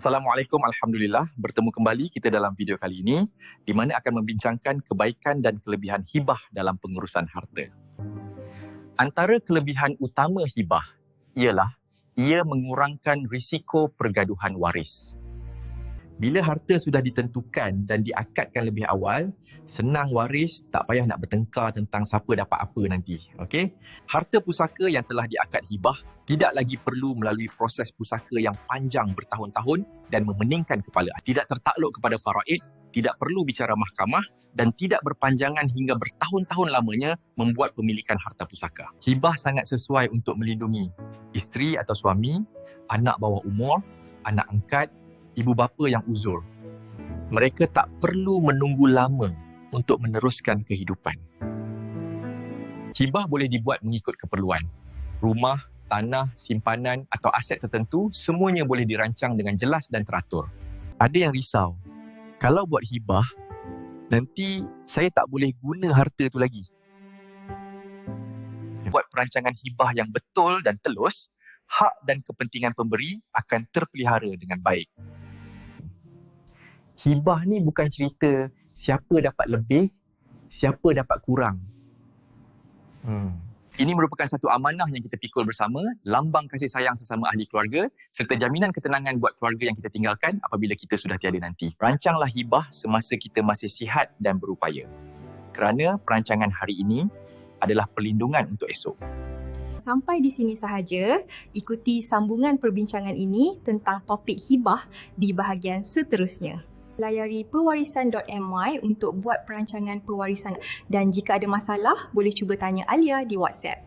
Assalamualaikum, Alhamdulillah. Bertemu kembali kita dalam video kali ini di mana akan membincangkan kebaikan dan kelebihan hibah dalam pengurusan harta. Antara kelebihan utama hibah ialah ia mengurangkan risiko pergaduhan waris. Bila harta sudah ditentukan dan diakadkan lebih awal, senang waris, tak payah nak bertengkar tentang siapa dapat apa nanti. Okey? Harta pusaka yang telah diakad hibah tidak lagi perlu melalui proses pusaka yang panjang bertahun-tahun dan memeningkan kepala. Tidak tertakluk kepada faraid, tidak perlu bicara mahkamah dan tidak berpanjangan hingga bertahun-tahun lamanya membuat pemilikan harta pusaka. Hibah sangat sesuai untuk melindungi isteri atau suami, anak bawah umur, anak angkat, ibu bapa yang uzur. Mereka tak perlu menunggu lama untuk meneruskan kehidupan. Hibah boleh dibuat mengikut keperluan. Rumah, tanah, simpanan atau aset tertentu semuanya boleh dirancang dengan jelas dan teratur. Ada yang risau, kalau buat hibah, nanti saya tak boleh guna harta tu lagi. Buat perancangan hibah yang betul dan telus, hak dan kepentingan pemberi akan terpelihara dengan baik. Hibah ni bukan cerita siapa dapat lebih, siapa dapat kurang. Ini merupakan satu amanah yang kita pikul bersama, lambang kasih sayang sesama ahli keluarga serta jaminan ketenangan buat keluarga yang kita tinggalkan apabila kita sudah tiada nanti. Rancanglah hibah semasa kita masih sihat dan berupaya. Kerana perancangan hari ini adalah perlindungan untuk esok. Sampai di sini sahaja. Ikuti sambungan perbincangan ini tentang topik hibah di bahagian seterusnya. Layari pewarisan.my untuk buat perancangan pewarisan dan jika ada masalah boleh cuba tanya Alia di WhatsApp.